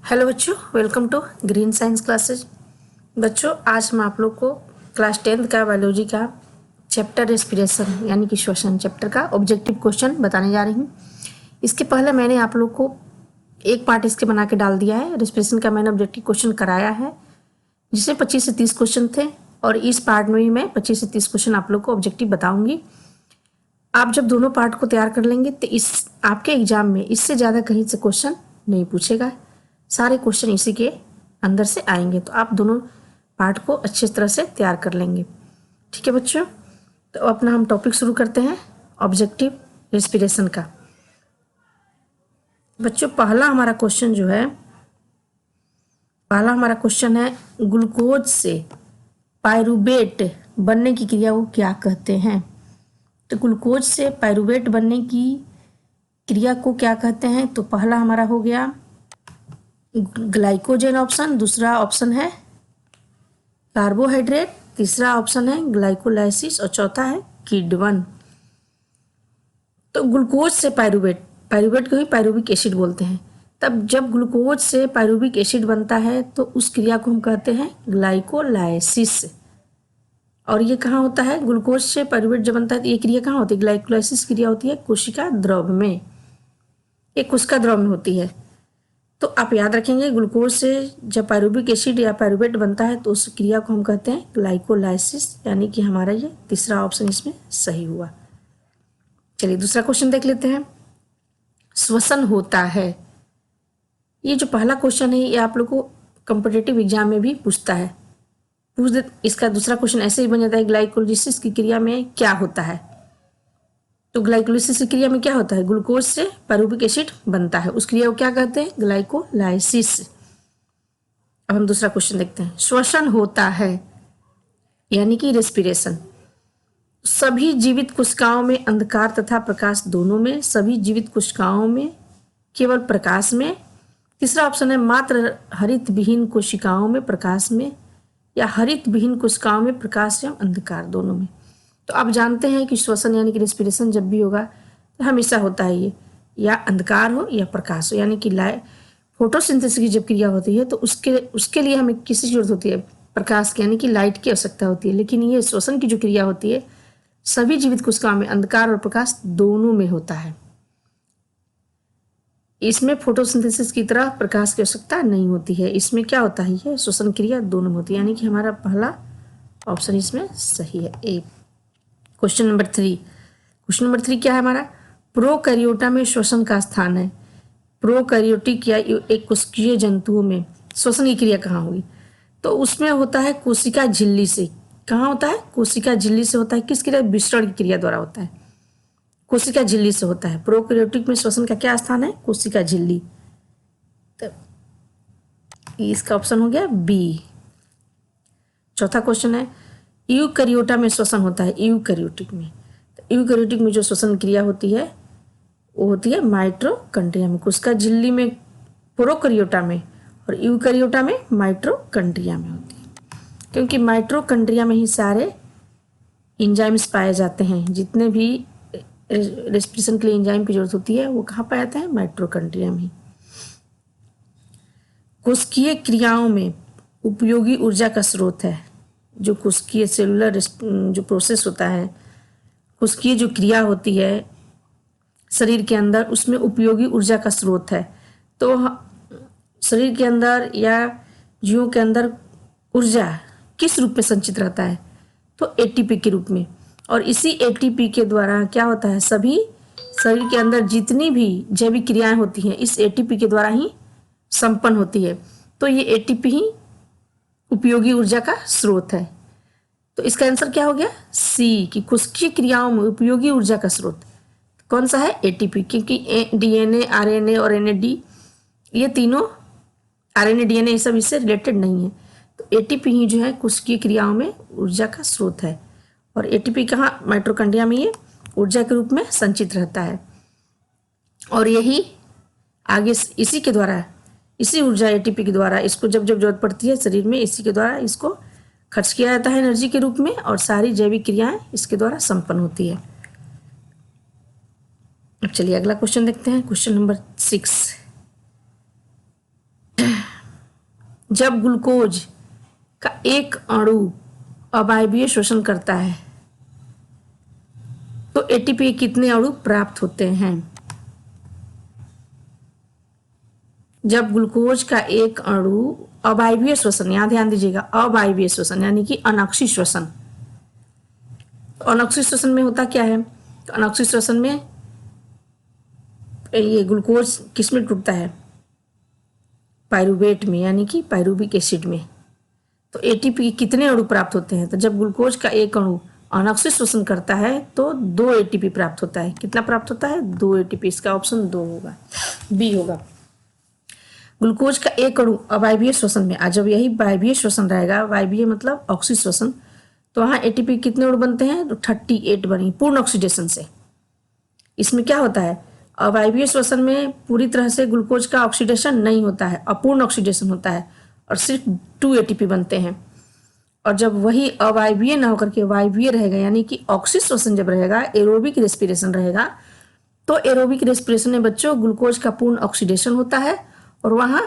Hello बच्चों, welcome to green science classes. बच्चों, आज हम आप लोग को क्लास 10th का बायोलॉजी का चैप्टर रेस्पिरेशन यानी कि श्वसन चैप्टर का ऑब्जेक्टिव क्वेश्चन बताने जा रही हूँ। इसके पहले मैंने आप लोग को एक पार्ट इसके बना के डाल दिया है। रेस्पिरेशन का मैंने ऑब्जेक्टिव क्वेश्चन कराया है जिसमें 25 से 30 क्वेश्चन थे, और इस पार्ट में भी मैं 25 से 30 क्वेश्चन आप लोग को ऑब्जेक्टिव बताऊँगी। आप जब दोनों पार्ट को तैयार कर लेंगे तो इस आपके एग्जाम में इससे ज़्यादा कहीं से क्वेश्चन नहीं पूछेगा, सारे क्वेश्चन इसी के अंदर से आएंगे। तो आप दोनों पार्ट को अच्छी तरह से तैयार कर लेंगे। ठीक है बच्चों, तो अपना हम टॉपिक शुरू करते हैं ऑब्जेक्टिव रेस्पिरेशन का। बच्चों, पहला हमारा क्वेश्चन है ग्लूकोज से पायरूवेट बनने की क्रिया को क्या कहते हैं। तो ग्लूकोज से पायरूवेट बनने की क्रिया को क्या कहते हैं। तो पहला हमारा हो गया ग्लाइकोजन ऑप्शन, दूसरा ऑप्शन है कार्बोहाइड्रेट, तीसरा ऑप्शन है ग्लाइकोलाइसिस और चौथा है किण्वन। तो ग्लूकोज से पायरूवेट को ही पायरूविक एसिड बोलते हैं। तब जब ग्लूकोज से पायरूविक एसिड बनता है तो उस क्रिया को हम कहते हैं ग्लाइकोलाइसिस। और ये कहाँ होता है, ग्लूकोज से पायरूवेट जब बनता है तो ये क्रिया कहाँ होती है, ग्लाइकोलाइसिस क्रिया होती है कोशिका द्रव में, ये कोशिका द्रव में होती है। तो आप याद रखेंगे, ग्लूकोज से जब पायरूविक एसिड या पायरूवेट बनता है तो उस क्रिया को हम कहते हैं ग्लाइकोलाइसिस, यानी कि हमारा ये तीसरा ऑप्शन इसमें सही हुआ। चलिए दूसरा क्वेश्चन देख लेते हैं। श्वसन होता है, ये जो पहला क्वेश्चन है ये आप लोग को कॉम्पिटिटिव एग्जाम में भी पूछता है। इसका दूसरा क्वेश्चन ऐसे ही बन जाता है, ग्लाइकोलाइसिस की क्रिया में क्या होता है। तो ग्लाइकोलाइसिस की क्रिया में क्या होता है, ग्लूकोज से पायरूविक एसिड बनता है, उस क्रिया को क्या कहते हैं, ग्लाइकोलाइसिस। अब हम दूसरा क्वेश्चन देखते हैं। श्वसन होता है यानी कि रेस्पिरेशन सभी जीवित कोशिकाओं में अंधकार तथा प्रकाश दोनों में, सभी जीवित कोशिकाओं में केवल प्रकाश में, तीसरा ऑप्शन है मात्र हरित विहीन कोशिकाओं में प्रकाश में, या हरित विहीन कोशिकाओं में प्रकाश एवं अंधकार दोनों में। तो आप जानते हैं कि श्वसन यानी कि रेस्पिरेशन जब भी होगा तो हमेशा होता है ये या अंधकार हो या प्रकाश हो, यानी कि फोटोसिंथेसिस की जब क्रिया होती है तो उसके लिए हमें किसकी जरूरत होती है, प्रकाश की यानी कि लाइट की आवश्यकता होती है। लेकिन ये श्वसन की जो क्रिया होती है सभी जीवित कोशिकाओं में अंधकार और प्रकाश दोनों में होता है। इसमें फोटोसिंथेसिस की तरह प्रकाश की आवश्यकता नहीं होती है। इसमें क्या होता है, ये श्वसन क्रिया दोनों में होती है, यानी कि हमारा पहला ऑप्शन इसमें सही है ए। क्वेश्चन नंबर 3 क्या है हमारा, प्रोकैरियोटा में श्वसन का स्थान है। प्रोकैरियोटिक या एक कोशिकीय जंतुओं में श्वसन की क्रिया कहाँ होगी, तो उसमें होता है कोशिका झिल्ली से। कहाँ होता है, कोशिका झिल्ली से होता है। किस क्रिया, विसरण की क्रिया द्वारा होता है, कोशिका झिल्ली से होता है। प्रोकैरियोटिक में श्वसन का क्या स्थान है, कोशिका झिल्ली। तो इसका ऑप्शन हो गया बी। चौथा क्वेश्चन है यूकैरियोटा में श्वसन होता है। यूकैरियोटिक में जो श्वसन क्रिया होती है वो होती है माइटोकॉन्ड्रिया में। कोशिका झिल्ली में प्रोकैरियोटा में और यूकैरियोटा में माइटोकॉन्ड्रिया में होती है, क्योंकि माइटोकॉन्ड्रिया में ही सारे एंजाइम्स पाए जाते हैं। जितने भी रेस्पिरेशन के लिए एंजाइम की जरूरत होती है वो कहाँ पाए जाते हैं, माइटोकॉन्ड्रिया में। कोशिकीय क्रियाओं में उपयोगी ऊर्जा का स्रोत है। जो कोशिकीय सेलुलर जो प्रोसेस होता है, कोशिकीय जो क्रिया होती है शरीर के अंदर, उसमें उपयोगी ऊर्जा का स्रोत है। तो शरीर के अंदर या जीवों के अंदर ऊर्जा किस रूप में संचित रहता है, तो एटीपी के रूप में। और इसी एटीपी के द्वारा क्या होता है, सभी शरीर के अंदर जितनी भी जैविक क्रियाएं होती हैं इस एटीपी के द्वारा ही संपन्न होती है। तो ये एटीपी ही उपयोगी ऊर्जा का स्रोत है। तो इसका आंसर क्या हो गया, सी, कि कोशिकीय क्रियाओं में उपयोगी ऊर्जा का स्रोत कौन सा है, एटीपी। क्योंकि डीएनए, आरएनए और एनएडी ये तीनों, आरएनए डीएनए ये सब इससे रिलेटेड नहीं है। तो एटीपी ही जो है कोशिकीय क्रियाओं में ऊर्जा का स्रोत है। और एटीपी कहाँ, माइटोकॉन्ड्रिया में ये ऊर्जा के रूप में संचित रहता है। और यही आगे इसी के द्वारा, इसी ऊर्जा एटीपी के द्वारा इसको जब जरूरत पड़ती है शरीर में, इसी के द्वारा इसको खर्च किया जाता है एनर्जी के रूप में, और सारी जैविक क्रियाएं इसके द्वारा संपन्न होती है। अब चलिए अगला क्वेश्चन देखते हैं, क्वेश्चन नंबर 6। जब ग्लूकोज का एक अणु अवायवीय श्वसन करता है तो एटीपी कितने अणु प्राप्त होते हैं? जब ग्लूकोज का एक अणु अवायवीय श्वसन, यहां ध्यान दीजिएगा, अवायवीय श्वसन यानी कि अनॉक्सी श्वसन। अनॉक्सी श्वसन में होता क्या है? अनॉक्सी श्वसन में ये ग्लूकोज किस में टूटता है? पायरुवेट में यानी कि पायरुविक एसिड में। तो एटीपी कितने अणु प्राप्त होते हैं? तो जब ग्लूकोज का एक अणु अनॉक्सी श्वसन करता है तो 2 एटीपी प्राप्त होता है। कितना प्राप्त होता है? 2 एटीपी। इसका ऑप्शन 2 होगा, बी होगा। ग्लूकोज का एक अणु अवायवीय श्वसन में, आज जब यही वायवीय श्वसन रहेगा, वायवीय मतलब ऑक्सी श्वसन, तो वहाँ एटीपी कितने अणु बनते हैं? तो 38 बनेंगे पूर्ण ऑक्सीडेशन से। इसमें क्या होता है? अवायवीय श्वसन में पूरी तरह से ग्लूकोज का ऑक्सीडेशन नहीं होता है, अपूर्ण ऑक्सीडेशन होता है और सिर्फ 2 एटीपी बनते हैं। और जब वही अवायवीय ना होकर के वायवीय रहेगा यानी कि ऑक्सी श्वसन जब रहेगा, एरोबिक रेस्पिरेशन रहेगा, तो एरोबिक रेस्पिरेशन में बच्चों ग्लूकोज का पूर्ण ऑक्सीडेशन होता है और वहाँ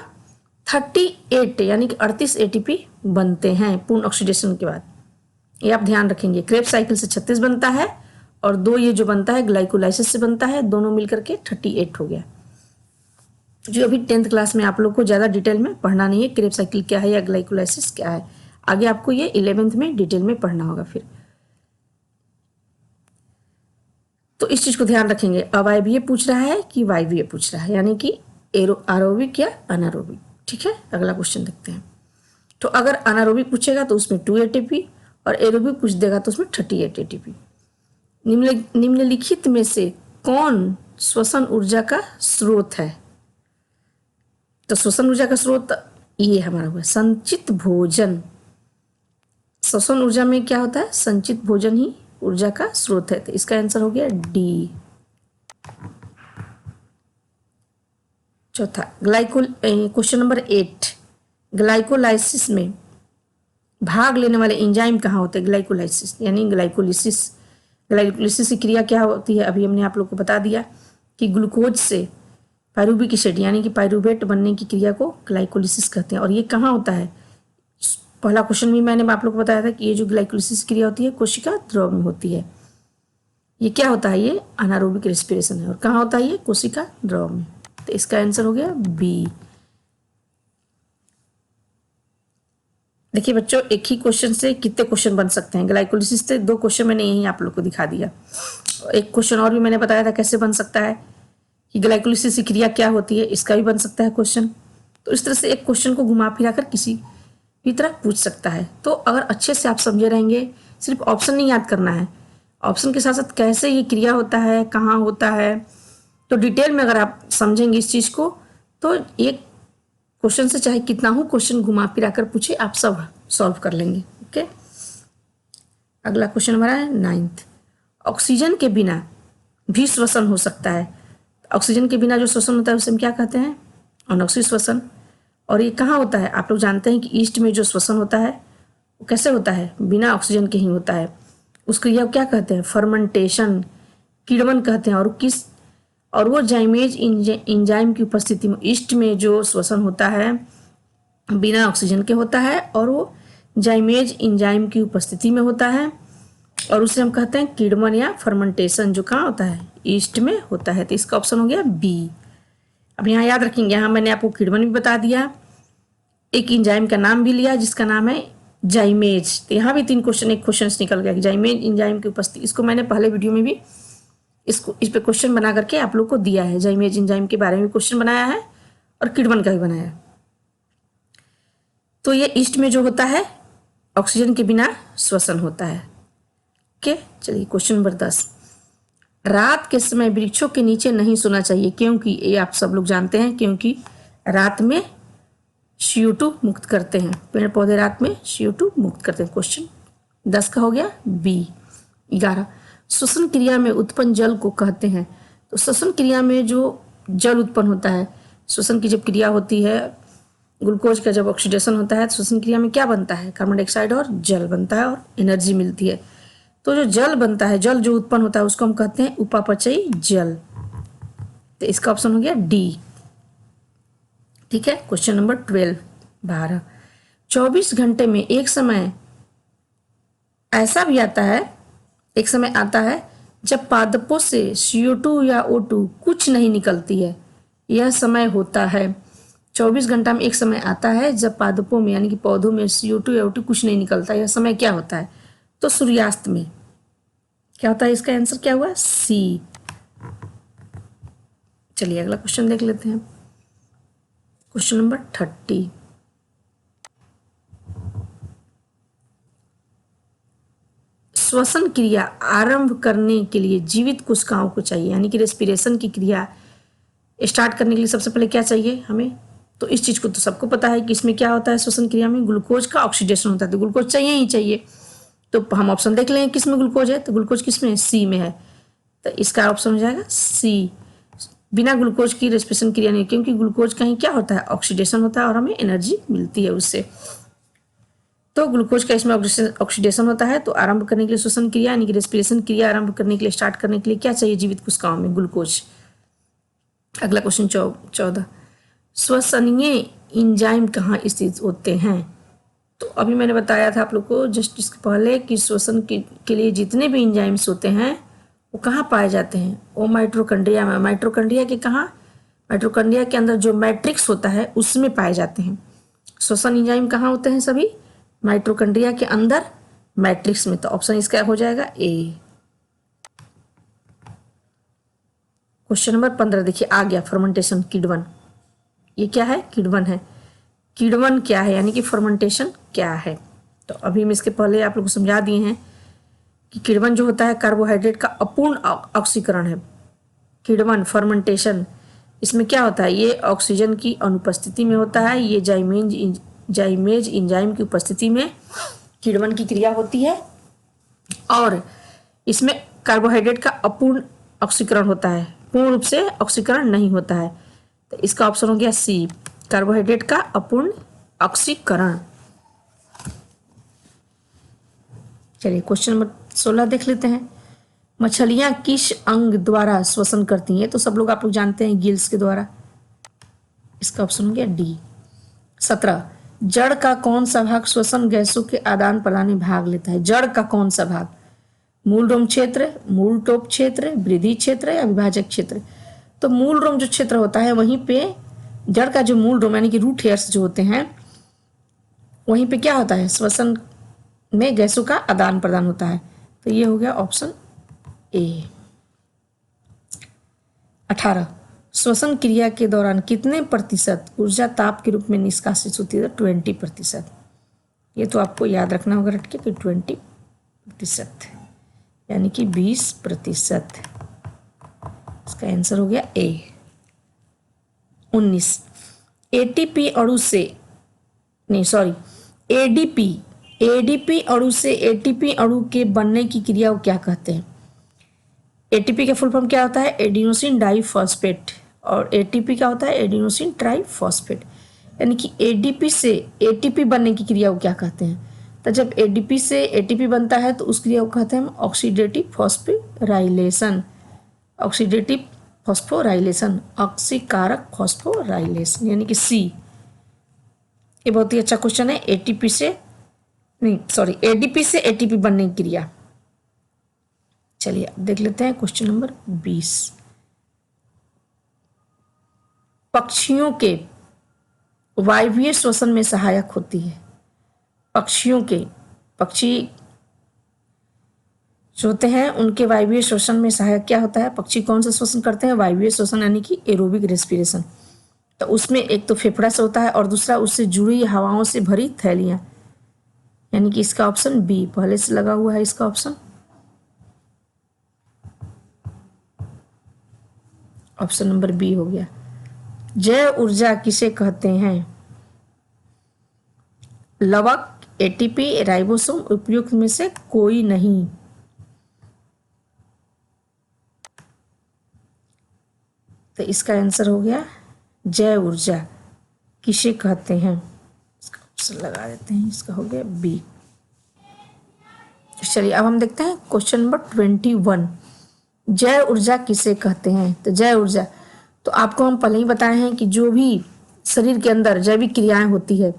38 यानी कि 38 एटीपी बनते हैं पूर्ण ऑक्सीडेशन के बाद। ये आप ध्यान रखेंगे। क्रेब्स साइकिल से 36 बनता है और 2 ये जो बनता है ग्लाइकोलाइसिस से बनता है, दोनों मिलकर के 38 हो गया। जो अभी 10th क्लास में आप लोग को ज़्यादा डिटेल में पढ़ना नहीं है, क्रेब्स साइकिल क्या है या ग्लाइकोलाइसिस क्या है, आगे आपको ये 11th में डिटेल में पढ़ना होगा फिर। तो इस चीज को ध्यान रखेंगे, अवायवीय पूछ रहा है कि वायवीय पूछ रहा है, यानी कि एरोबिक या अनारोबिक। ठीक है, अगला क्वेश्चन देखते हैं। तो अगर अनारोबिक पूछेगा तो उसमें 2 एटीपी और एरोबिक पूछ देगा तो उसमें 38 एटीपी। निम्नलिखित में से कौन श्वसन ऊर्जा का स्रोत है? तो श्वसन ऊर्जा का स्रोत ये हमारा हुआ संचित भोजन। श्वसन ऊर्जा में क्या होता है? संचित भोजन ही ऊर्जा का स्रोत है। तो इसका आंसर हो गया डी। चौथा क्वेश्चन नंबर 8, ग्लाइकोलाइसिस में भाग लेने वाले एंजाइम कहाँ होते हैं? ग्लाइकोलाइसिस यानी ग्लाइकोलिसिस। ग्लाइकोलिसिस की क्रिया क्या होती है? अभी हमने आप लोग को बता दिया कि ग्लूकोज से पायरुविक एसिड यानी कि पायरुवेट बनने की क्रिया को ग्लाइकोलिसिस कहते हैं। और ये कहाँ होता है? पहला क्वेश्चन भी मैंने आप लोग को बताया था कि ये जो ग्लाइकोलिसिस क्रिया होती है कोशिका द्रव में होती है। ये क्या होता है? ये अनारोबिक रेस्पिरेशन है। और कहाँ होता है? ये कोशिका द्रव में। तो इसका आंसर हो गया बी। देखिए बच्चों, एक ही क्वेश्चन से कितने क्वेश्चन बन सकते हैं? ग्लाइकोलिसिस से 2 क्वेश्चन मैंने यही आप लोग को दिखा दिया। एक क्वेश्चन और भी मैंने बताया था कैसे बन सकता है कि ग्लाइकोलिसिस की क्रिया क्या होती है, इसका भी बन सकता है क्वेश्चन। तो इस तरह से एक क्वेश्चन को घुमा फिरा कर किसी भी तरह पूछ सकता है। तो अगर अच्छे से आप समझे रहेंगे, सिर्फ ऑप्शन नहीं याद करना है, ऑप्शन के साथ साथ कैसे ये क्रिया होता है, कहाँ होता है, तो डिटेल में अगर आप समझेंगे इस चीज़ को तो एक क्वेश्चन से चाहे कितना हो क्वेश्चन घुमा फिरा कर पूछे, आप सब सॉल्व कर लेंगे। ओके, अगला क्वेश्चन हमारा है 9th। ऑक्सीजन के बिना भी श्वसन हो सकता है। ऑक्सीजन के बिना जो श्वसन होता है उसे हम क्या कहते हैं? अनॉक्सी श्वसन। और ये कहाँ होता है? आप लोग जानते हैं कि ईस्ट में जो श्वसन होता है वो कैसे होता है? बिना ऑक्सीजन के ही होता है। उस क्रिया को क्या कहते हैं? फर्मेंटेशन, किण्वन कहते हैं। और वो जाइमेज एंजाइम की उपस्थिति में ईस्ट में जो श्वसन होता है बिना ऑक्सीजन के होता है और वो जाइमेज एंजाइम की उपस्थिति में होता है और उसे हम कहते हैं किण्वन या फर्मेंटेशन, जो कहाँ होता है? ईस्ट में होता है। तो इसका ऑप्शन हो गया बी। अब यहाँ याद रखेंगे, यहाँ मैंने आपको किण्वन भी बता दिया, एक एंजाइम का नाम भी लिया जिसका नाम है जाइमेज। तो यहाँ भी 3 क्वेश्चन, एक क्वेश्चन निकल गया कि जाइमेज एंजाइम की उपस्थिति। इसको मैंने पहले वीडियो में भी इस पे क्वेश्चन बना करके आप लोग को दिया है। जाइमेज एंजाइम के बारे में क्वेश्चन बनाया है और किण्वन का भी बनाया है। तो ये ईस्ट में जो होता है ऑक्सीजन के बिना श्वसन होता है। ओके, चलिए क्वेश्चन नंबर 10। रात के समय वृक्षों के नीचे नहीं सोना चाहिए, क्योंकि ये आप सब लोग जानते हैं, क्योंकि रात में CO2 मुक्त करते हैं। पेड़ पौधे रात में CO2 मुक्त करते हैं। क्वेश्चन 10 का हो गया बी। 11, श्वसन क्रिया में उत्पन्न जल को कहते हैं। तो श्वसन क्रिया में जो जल उत्पन्न होता है, श्वसन की जब क्रिया होती है, ग्लूकोज का जब ऑक्सीडेशन होता है तो श्वसन क्रिया में क्या बनता है? कार्बन डाइऑक्साइड और जल बनता है और एनर्जी मिलती है। तो जो जल बनता है, जल जो उत्पन्न होता है उसको हम कहते हैं उपापचयी जल। तो इसका ऑप्शन हो गया डी। ठीक है, क्वेश्चन नंबर 12। 24 घंटे में एक समय ऐसा भी आता है, एक समय आता है जब पादपों से CO2 या O2 कुछ नहीं निकलती है। यह समय होता है 24 घंटा में एक समय आता है जब पादपों में यानी कि पौधों में CO2 या O2 कुछ नहीं निकलता। यह समय क्या होता है? तो सूर्यास्त में। क्या होता है? इसका आंसर क्या हुआ? सी। चलिए अगला क्वेश्चन देख लेते हैं। Question number 30। श्वसन क्रिया आरंभ करने के लिए जीवित कोशिकाओं को चाहिए, यानी कि रेस्पिरेशन की क्रिया स्टार्ट करने के लिए सबसे पहले क्या चाहिए हमें? तो इस चीज को तो सबको पता है कि इसमें क्या होता है, श्वसन क्रिया में ग्लूकोज का ऑक्सीडेशन होता है, तो ग्लूकोज चाहिए ही चाहिए। तो हम ऑप्शन देख लें किसमें ग्लूकोज है, तो ग्लूकोज किसमें? सी में है, तो इसका ऑप्शन हो जाएगा सी। बिना ग्लूकोज की रेस्पिरेशन क्रिया नहीं, क्योंकि ग्लूकोज का ही क्या होता है? ऑक्सीडेशन होता है और हमें एनर्जी मिलती है उससे। तो ग्लूकोज का इसमें ऑक्सीडेशन होता है, तो आरंभ करने के लिए श्वसन क्रिया यानी कि रेस्पिरेशन क्रिया आरंभ करने के लिए, स्टार्ट करने के लिए क्या चाहिए जीवित कोशिकाओं में? ग्लूकोज। अगला क्वेश्चन 14। श्वसनीय इंजाइम कहाँ स्थित होते हैं? तो अभी मैंने बताया था आप लोग को जस्ट इसके पहले कि श्वसन के लिए जितने भी इंजाइम्स होते हैं वो कहाँ पाए जाते हैं? वो माइटोकॉन्ड्रिया में। माइटोकॉन्ड्रिया के कहाँ? माइटोकॉन्ड्रिया के अंदर जो मैट्रिक्स होता है उसमें पाए जाते हैं। श्वसन इंजाइम कहाँ होते हैं? सभी माइटोकॉन्ड्रिया के अंदर मैट्रिक्स में। तो ऑप्शन इसका हो जाएगा ए। क्वेश्चन नंबर 15 देखिए आ गया, फर्मेंटेशन किण्वन। ये क्या है? किण्वन है। किण्वन क्या है यानी कि फर्मेंटेशन क्या है? तो अभी हम इसके पहले आप लोग को समझा दिए हैं कि किण्वन जो होता है कार्बोहाइड्रेट का अपूर्ण ऑक्सीकरण है। किण्वन फर्मेंटेशन, इसमें क्या होता है? ये ऑक्सीजन की अनुपस्थिति में होता है। ये जाइमेज इंजाइम की उपस्थिति में किण्वन की क्रिया होती है और इसमें कार्बोहाइड्रेट का अपूर्ण ऑक्सीकरण होता है, पूर्ण रूप से ऑक्सीकरण नहीं होता है। तो इसका ऑप्शन हो गया सी, कार्बोहाइड्रेट का अपूर्ण ऑक्सीकरण। चलिए क्वेश्चन नंबर 16 देख लेते हैं। मछलियां किस अंग द्वारा श्वसन करती हैं? तो सब लोग आप लोग जानते हैं गिल्स के द्वारा। इसका ऑप्शन हो गया डी। 17। जड़ का कौन सा भाग श्वसन गैसों के आदान प्रदान में भाग लेता है? जड़ का कौन सा भाग? मूल रोम क्षेत्र, मूल टोप क्षेत्र, वृद्धि क्षेत्र या विभाजक क्षेत्र? तो मूल रोम जो क्षेत्र होता है वहीं पे जड़ का जो मूल रोम यानी कि रूट हेयर्स जो होते हैं वहीं पे क्या होता है? श्वसन में गैसों का आदान प्रदान होता है। तो ये हो गया ऑप्शन ए। 18। श्वसन क्रिया के दौरान कितने प्रतिशत ऊर्जा ताप के रूप में निष्कासित होती है? 20%। ये तो आपको याद रखना होगा रट के कि 20% यानी कि 20%। इसका आंसर हो गया ए। 19। एटीपी अणु से नहीं सॉरी एडीपी अणु से एटीपी अणु के बनने की क्रिया को क्या कहते हैं? एटीपी का फुल फॉर्म क्या होता है? Adenosine diphosphate. और एटीपी क्या होता है? Adenosine triphosphate. यानी कि एडीपी से एटीपी बनने की क्रिया को क्या कहते हैं? तो जब एडीपी से एटीपी बनता है तो उस क्रिया को कहते हैं हम ऑक्सीडेटिव फॉस्फोराइलेशन। ऑक्सीडेटिव फॉस्फोराइलेशन, ऑक्सीकारक फॉस्फोराइलेशन, यानी कि सी। ये बहुत ही अच्छा क्वेश्चन है। एटीपी से नहीं सॉरी एडीपी से एटीपी बनने की क्रिया। चलिए अब देख लेते हैं क्वेश्चन नंबर 20। पक्षियों के वायवीय श्वसन में सहायक होती है। पक्षी जो होते हैं उनके वायवीय श्वसन में सहायक क्या होता है? पक्षी कौन सा श्वसन करते हैं? वायवीय श्वसन यानी कि एरोबिक रेस्पिरेशन। तो उसमें एक तो फेफड़ा से होता है और दूसरा उससे जुड़ी हवाओं से भरी थैलियां, यानी कि इसका ऑप्शन बी पहले से लगा हुआ है। इसका ऑप्शन नंबर बी हो गया। जैव ऊर्जा किसे कहते हैं? लवक, एटीपी, राइबोसोम, उपयुक्त में से कोई नहीं। तो इसका आंसर हो गया जैव ऊर्जा किसे कहते हैं। इसका ऑप्शन लगा देते हैं, इसका हो गया बी। चलिए अब हम देखते हैं क्वेश्चन नंबर 21। जैव ऊर्जा किसे कहते हैं? तो जैव ऊर्जा तो आपको हम पहले ही बताए हैं कि जो भी शरीर के अंदर जैविक क्रियाएं होती है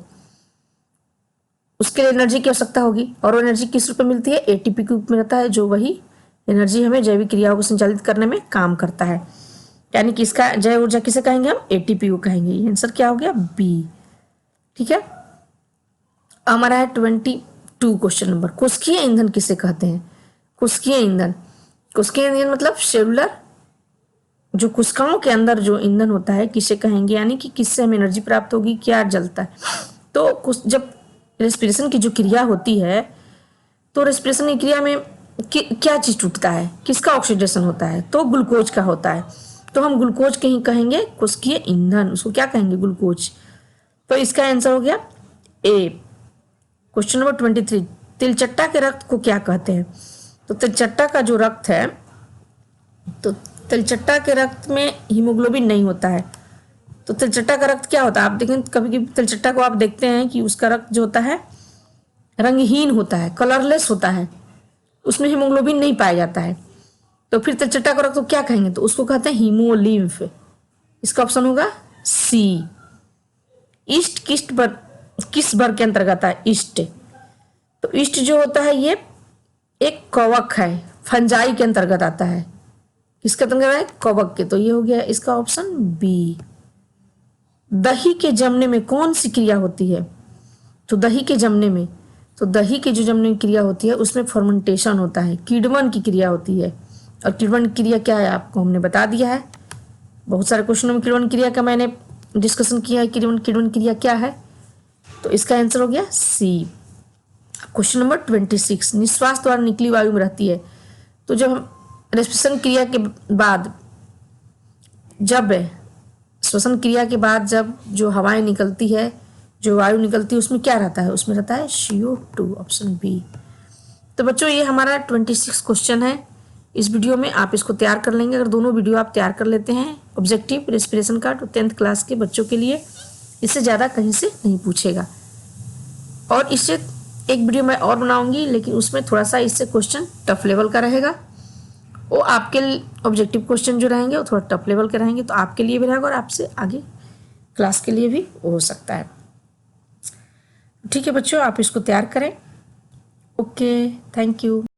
उसके लिए एनर्जी की आवश्यकता होगी, और वो एनर्जी किस रूप में मिलती है? एटीपी के रूप में रहता है, जो वही एनर्जी हमें जैविक क्रियाओं को संचालित करने में काम करता है। यानी कि इसका जैव ऊर्जा किसे कहेंगे? हम एटीपी को कहेंगे। ये आंसर क्या हो गया? बी। ठीक है, हमारा है 22 क्वेश्चन नंबर, कोशिकीय ईंधन किसे कहते हैं? कोशिकीय ईंधन, कोशिकीय ईंधन मतलब सेलुलर, जो कोशिकाओं के अंदर जो ईंधन होता है किसे कहेंगे? यानी कि किससे हमें एनर्जी प्राप्त होगी, क्या जलता है? तो जब रेस्पिरेशन की जो क्रिया होती है, तो रेस्पिरेशन की क्रिया में क्या चीज टूटता है? किसका ऑक्सीडेशन होता है? तो ग्लूकोज का होता है। तो हम ग्लूकोज के ही कहेंगे कोशिकीय ईंधन, उसको क्या कहेंगे? ग्लूकोज। तो इसका आंसर हो गया ए। क्वेश्चन नंबर 23, तिलचट्टा के रक्त को क्या कहते हैं? तो तिलचट्टा का जो रक्त है, तो तिलचट्टा के रक्त में हीमोग्लोबिन नहीं होता है। तो तिलचट्टा का रक्त क्या होता है? आप देखें, कभी कभी तिलचट्टा को आप देखते हैं कि उसका रक्त जो होता है रंगहीन होता है, कलरलेस होता है, उसमें हीमोग्लोबिन नहीं पाया जाता है। तो फिर तिलचट्टा का रक्त को क्या कहेंगे? तो उसको कहते हैं हीमोलिम्फ। इसका ऑप्शन होगा सी। ईस्ट किस वर्ग के अंतर्गत है? ईस्ट। तो ईस्ट जो होता है ये एक कवक है, फंजाई के अंतर्गत आता है। किसके अंतर्गत है? कवक के। तो ये हो गया इसका ऑप्शन बी। दही के जमने में कौन सी क्रिया होती है? तो दही के जमने में, तो दही की जो जमने की क्रिया होती है उसमें फर्मेंटेशन होता है, किण्वन की क्रिया होती है। और किण्वन क्रिया क्या है आपको हमने बता दिया है, बहुत सारे क्वेश्चनों में किण्वन क्रिया का मैंने डिस्कशन किया है। किण्वन क्रिया क्या है? तो इसका आंसर हो गया सी। क्वेश्चन नंबर 26, निश्वास द्वारा निकली वायु में रहती है। तो जब हम रेस्पिरेशन क्रिया के बाद, जब श्वसन क्रिया के बाद जब जो हवाएं निकलती है, जो वायु निकलती है, उसमें क्या रहता है? उसमें रहता है CO2, ऑप्शन बी। तो बच्चों ये हमारा 26 क्वेश्चन है। इस वीडियो में आप इसको तैयार कर लेंगे। अगर दोनों वीडियो आप तैयार कर लेते हैं ऑब्जेक्टिव रेस्पिरेशन का, तो 10th क्लास के बच्चों के लिए इससे ज़्यादा कहीं से नहीं पूछेगा। और इससे एक वीडियो मैं और बनाऊंगी, लेकिन उसमें थोड़ा सा इससे क्वेश्चन टफ लेवल का रहेगा। वो आपके ऑब्जेक्टिव क्वेश्चन जो रहेंगे वो थोड़ा टफ लेवल के रहेंगे, तो आपके लिए भी रहेगा और आपसे आगे क्लास के लिए भी हो सकता है। ठीक है बच्चों, आप इसको तैयार करें। Okay, thank you.